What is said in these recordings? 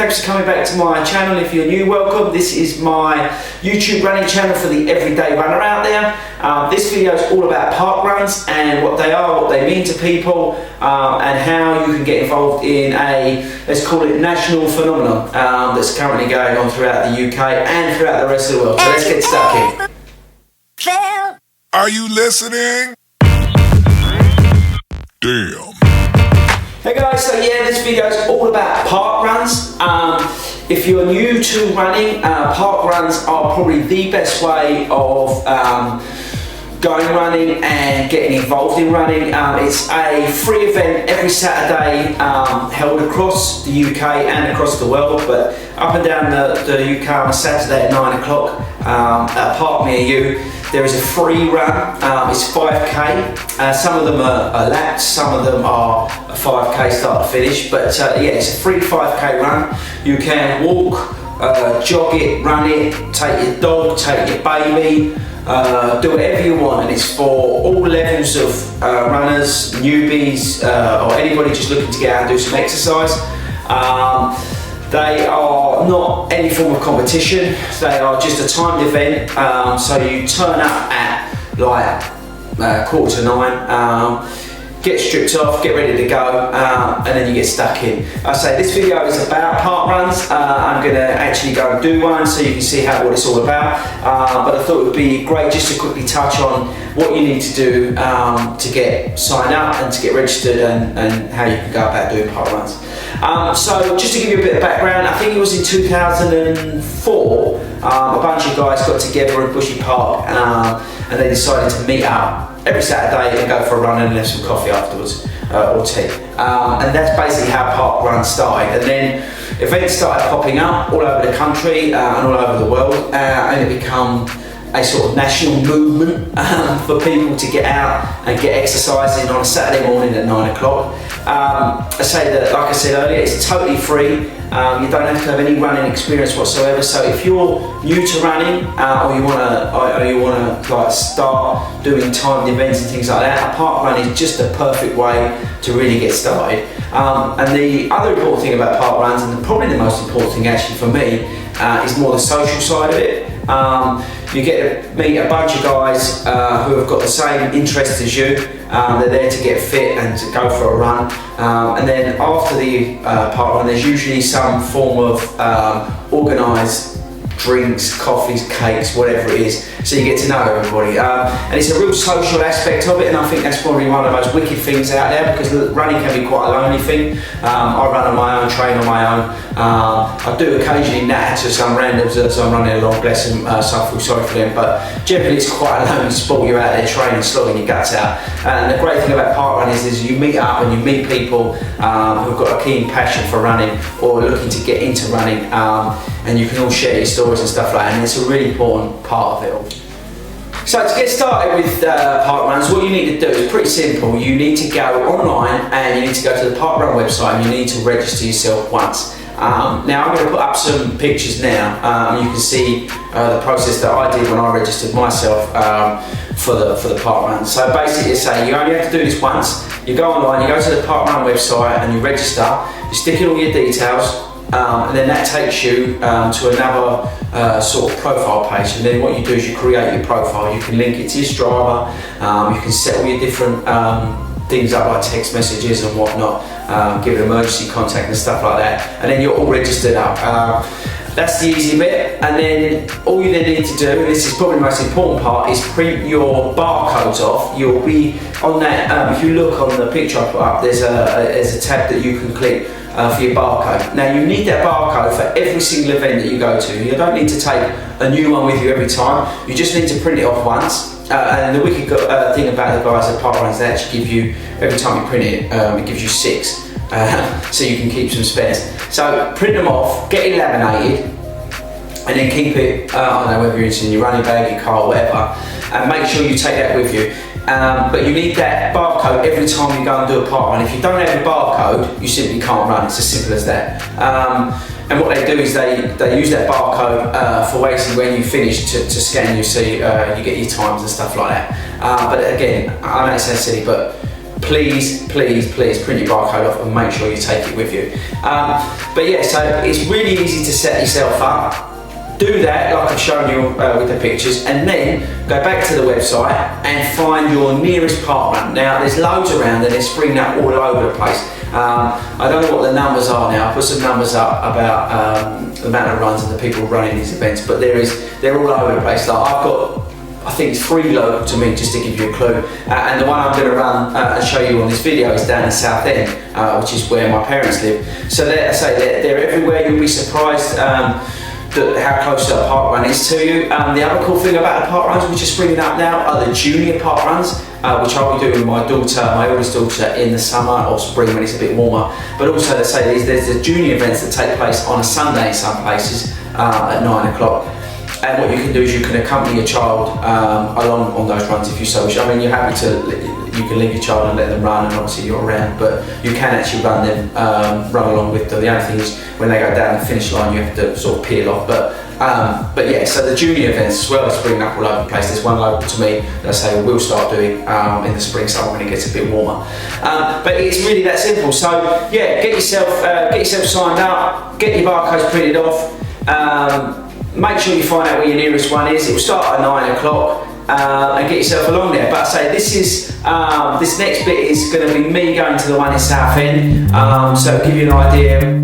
thanks for coming back to my channel. If you're new, welcome. This is my YouTube running channel for the everyday runner out there. This video is all about park runs and what they are, what they mean to people, and how you can get involved in a, let's call it, national phenomenon that's currently going on throughout the UK and throughout the rest of the world. So let's get stuck in. Are you listening? Damn. Hey guys, so yeah, this video is all about park runs. If you're new to running, park runs are probably the best way of going running and getting involved in running. It's a free event every Saturday, held across the UK and across the world, but up and down the UK on a Saturday at 9 o'clock at a park near you. There is a free run. It's 5k. Some of them are laps, some of them are a 5k start to finish, but yeah, it's a free 5k run. You can walk, jog it, run it, take your dog, take your baby, do whatever you want, and it's for all levels of runners, newbies, or anybody just looking to get out and do some exercise. They are not any form of competition, they are just a timed event, so you turn up at like 8:45, get stripped off, get ready to go, and then you get stuck in. I say this video is about park runs. I'm going to actually go and do one so you can see what it's all about, but I thought it would be great just to quickly touch on what you need to do to get signed up and to get registered, and how you can go about doing park runs. So just to give you a bit of background, I think it was in 2004, a bunch of guys got together in Bushy Park and they decided to meet up every Saturday and go for a run and have some coffee afterwards, or tea. And that's basically how park runs started. And then events started popping up all over the country and all over the world, and it became a sort of national movement for people to get out and get exercising on a Saturday morning at 9 o'clock. I say that, like I said earlier, it's totally free. You don't have to have any running experience whatsoever. So if you're new to running, or you wanna like start doing timed events and things like that, a park run is just a perfect way to really get started. And the other important thing about park runs, and probably the most important thing actually for me, is more the social side of it. You get to meet a bunch of guys who have got the same interests as you. They're there to get fit and to go for a run. And then after the park run, there's usually some form of organised drinks, coffees, cakes, whatever it is, so you get to know everybody. And it's a real social aspect of it, and I think that's probably one of the most wicked things out there, because running can be quite a lonely thing. I run on my own, train on my own. I do occasionally natter to some randoms as I'm running along, bless them, so I feel sorry for them, but generally it's quite a lonely sport. You're out there training, slogging your guts out. And the great thing about park running is you meet up and you meet people who've got a keen passion for running or looking to get into running, and you can all share your stories and stuff like that, and it's a really important part of it all. So to get started with park runs, what you need to do is pretty simple. You need to go online and you need to go to the Park Run website and you need to register yourself once. Now I'm going to put up some pictures now. You can see the process that I did when I registered myself for the park run. So basically, you only have to do this once. You go online, you go to the Park Run website and you register. You stick in all your details. And then that takes you to another sort of profile page, and then what you do is you create your profile. You can link it to your Strava, you can set all your different things up like text messages and whatnot, give an emergency contact and stuff like that, and then you're all registered up. That's the easy bit, and then all you then need to do, and this is probably the most important part, is print your barcodes off. You'll be on that, if you look on the picture I put up, there's a tab that you can click for your barcode. Now you need that barcode for every single event that you go to. You don't need to take a new one with you every time. You just need to print it off once. And the wicked thing about the guys at Park Runs, they actually give you, every time you print it, it gives you 6. So you can keep some spares. So print them off, get it laminated, and then keep it, I don't know whether it's in your running bag, your car, whatever, and make sure you take that with you. But you need that barcode every time you go and do a park run. If you don't have a barcode, you simply can't run. It's as simple as that. And what they do is they use that barcode for basically when you finish to scan you, so you get your times and stuff like that. But again, I know it sounds silly, but please print your barcode off and make sure you take it with you. But yeah, so it's really easy to set yourself up. Do that like I've shown you with the pictures, and then go back to the website and find your nearest parkrun. Now there's loads around and they're springing up all over the place. I don't know what the numbers are now. I put some numbers up about the amount of runs and the people running these events, but they're all over the place. Like I've got, I think 3 local to me, just to give you a clue, and the one I'm going to run and show you on this video is down in Southend, which is where my parents live. So they're everywhere. You'll be surprised how close a park run is to you. The other cool thing about the park runs which are springing up now are the junior park runs, which I'll be doing with my daughter, my oldest daughter, in the summer or spring when it's a bit warmer. But also, let's say there's the junior events that take place on a Sunday in some places at 9 o'clock. And what you can do is you can accompany your child along on those runs if you so wish. I mean, you're happy to, you can leave your child and let them run, and obviously you're around, but you can actually run along with them. The only thing is when they go down the finish line, you have to sort of peel off. But yeah, so the junior events as well are springing up all over the place. There's one local to me that I say we'll start doing in the spring, summer when it gets a bit warmer. But it's really that simple. So yeah, get yourself signed up, get your barcodes printed off. Make sure you find out where your nearest one is. It will start at 9 o'clock. And get yourself along there. But I say this next bit is going to be me going to the one in Southend. So it'll give you an idea.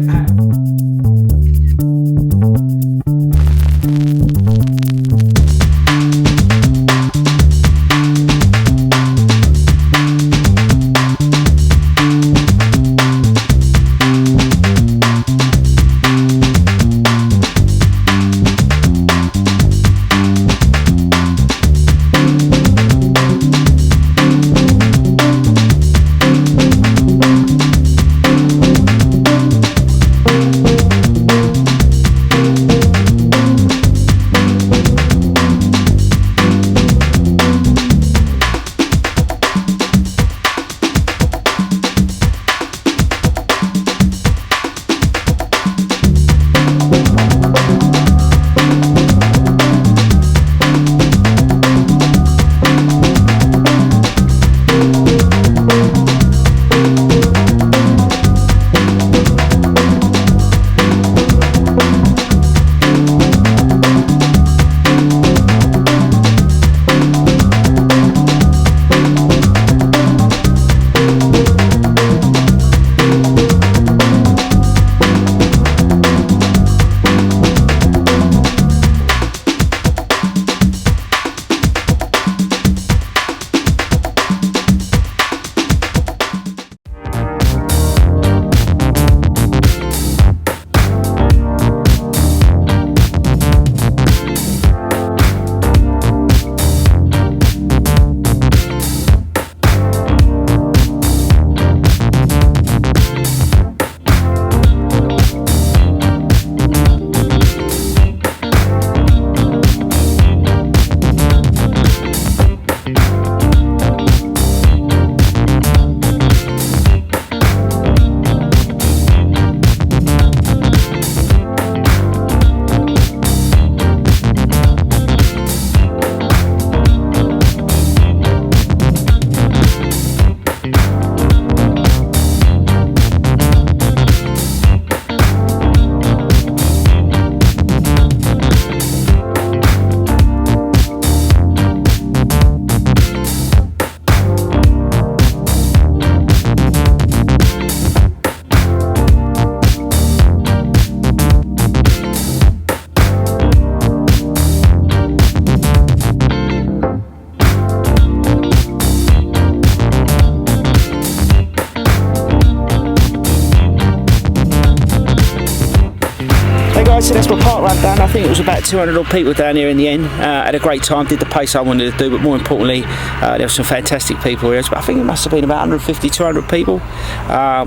So that's my park run done. I think it was about 200 odd people down here in the end. Had a great time, did the pace I wanted to do, but more importantly, there were some fantastic people here. I think it must have been about 150, 200 people,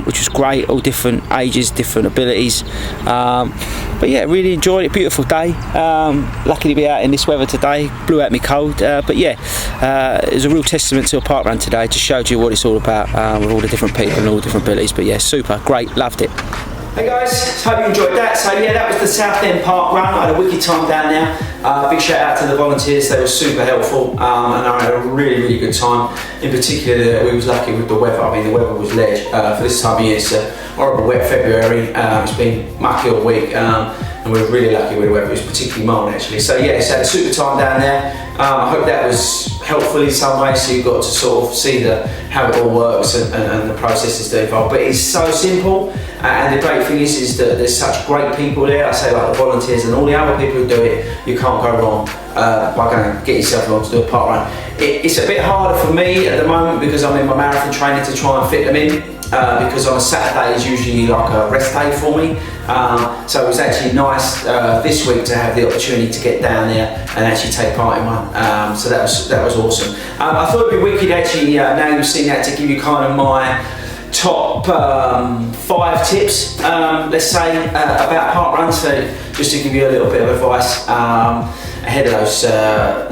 which was great, all different ages, different abilities. But yeah, really enjoyed it, beautiful day. Lucky to be out in this weather today, blew out me cold. But yeah, it was a real testament to a park run today, just showed you what it's all about with all the different people and all the different abilities. But yeah, super, great, loved it. Hey guys, hope you enjoyed that. So yeah, that was the South End Park Run. I had a wicked time down there. Big shout out to the volunteers, they were super helpful, and I had a really good time. In particular, we was lucky with the weather. I mean, the weather was ledge for this time of year. It's a horrible wet February. It's been mucky all week, and we were really lucky with the weather. It was particularly mild actually. So yeah, so had a super time down there. I hope that was helpful in some way, so you got to sort of see how it all works and the processes that involve. But it's so simple, and the great thing is that there's such great people there. I say like the volunteers and all the other people who do it, you can't go wrong by going to get yourself along to do a park run. It's a bit harder for me at the moment because I'm in my marathon training to try and fit them in. Because on a Saturday is usually like a rest day for me, so it was actually nice this week to have the opportunity to get down there and actually take part in one. So that was awesome. I thought it'd be wicked actually. Now you've seen that, to give you kind of my top 5 tips, let's say, about park runs. So just to give you a little bit of advice ahead of those,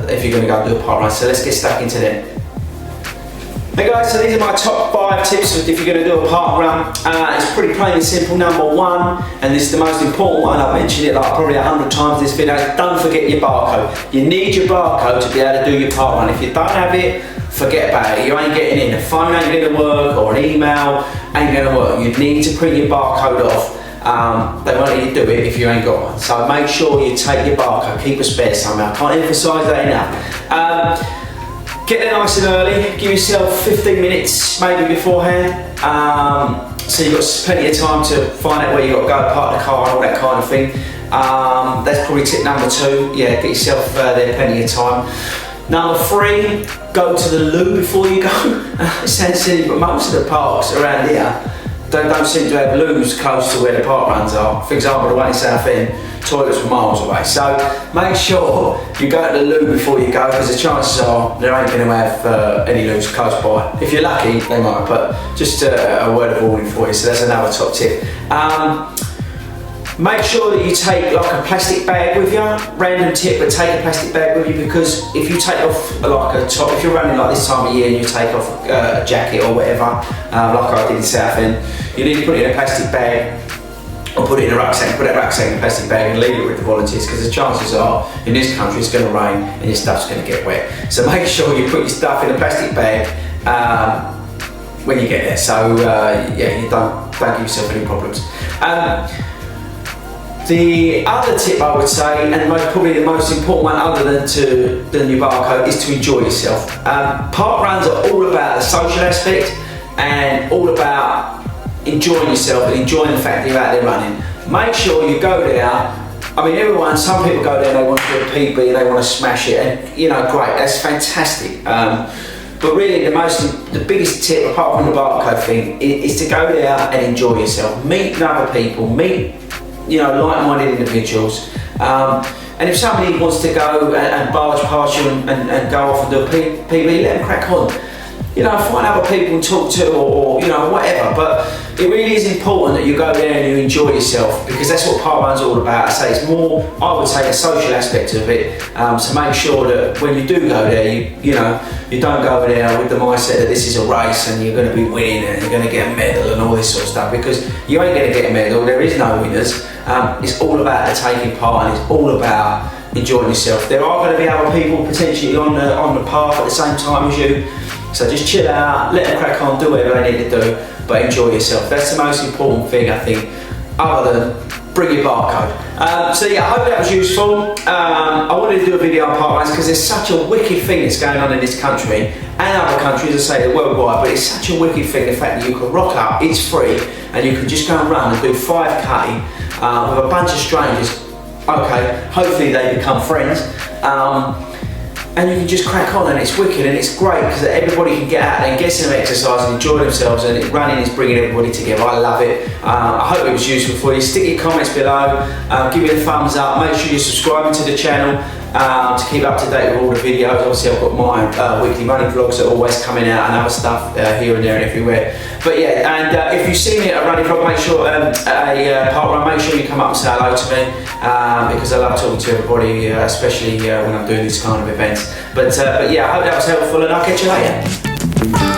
if you're going to go and do a park run. So let's get stuck into them. Hey guys, so these are my top 5 tips if you're going to do a park run. It's pretty plain and simple. Number 1, and this is the most important one, I've mentioned it like probably 100 times in this video, don't forget your barcode. You need your barcode to be able to do your park run. If you don't have it, forget about it. You ain't getting in. The phone ain't going to work, or an email ain't going to work. You need to print your barcode off. They won't let you do it if you ain't got one. So make sure you take your barcode, keep a spare somewhere. I can't emphasise that enough. Get there nice and early, give yourself 15 minutes maybe beforehand, so you've got plenty of time to find out where you've got to go, park the car and all that kind of thing. That's probably tip number 2, yeah, get yourself there plenty of time. Number 3, go to the loo before you go. It sounds silly, but most of the parks around here don't seem to have loos close to where the park runs are. For example, the one in South End, toilets were miles away. So make sure you go to the loo before you go, because the chances are there ain't going to have any loos close by. If you're lucky, they might, but just a word of warning for you. So that's another top tip. Make sure that you take like a plastic bag with you. Random tip, but take a plastic bag with you, because if you take off like a top, if you're running like this time of year and you take off a jacket or whatever, like I did in South End, you need to put it in a plastic bag or put it in a rucksack. Put that rucksack in a plastic bag and leave it with the volunteers, because the chances are in this country it's going to rain and your stuff's going to get wet. So make sure you put your stuff in a plastic bag when you get there. So yeah, you don't give yourself any problems. The other tip I would say, and probably the most important one other than your barcode, is to enjoy yourself. Park runs are all about the social aspect and all about enjoying yourself and enjoying the fact that you're out there running. Make sure you go there. I mean, some people go there and they want to do a PB and they want to smash it, and you know, great, that's fantastic. But really the biggest tip, apart from the barcode thing, is to go there and enjoy yourself. Meet other people, meet like-minded individuals, and if somebody wants to go and barge past you and go off and do a PB, let them crack on. Find other people to talk to, or whatever. But it really is important that you go there and you enjoy yourself, because that's what park run's all about. I say it's more, I would say, a social aspect of it. So make sure that when you do go there, you don't go there with the mindset that this is a race and you're going to be winning and you're going to get a medal and all this sort of stuff, because you ain't going to get a medal. There is no winners. It's all about the taking part, and it's all about enjoying yourself. There are going to be other people potentially on the path at the same time as you. So just chill out, let them crack on, do whatever they need to do, but enjoy yourself. That's the most important thing, I think, other than bring your barcode. So yeah, I hope that was useful. I wanted to do a video on park runs because there's such a wicked thing that's going on in this country and other countries, I say, worldwide, but it's such a wicked thing, the fact that you can rock up, it's free, and you can just go and run and do 5K with a bunch of strangers. Okay, hopefully they become friends. And you can just crack on, and it's wicked and it's great because everybody can get out there and get some exercise and enjoy themselves, and running is bringing everybody together. I love it. I hope it was useful for you. Stick your comments below, give me a thumbs up, make sure you're subscribing to the channel to keep up to date with all the videos. Obviously I've got my weekly running vlogs that are always coming out, and other stuff here and there and everywhere. But yeah, and if you see me at a running vlog, make sure, a park run, make sure you come up and say hello to me, because I love talking to everybody, especially when I'm doing these kind of events. But yeah, I hope that was helpful, and I'll catch you later.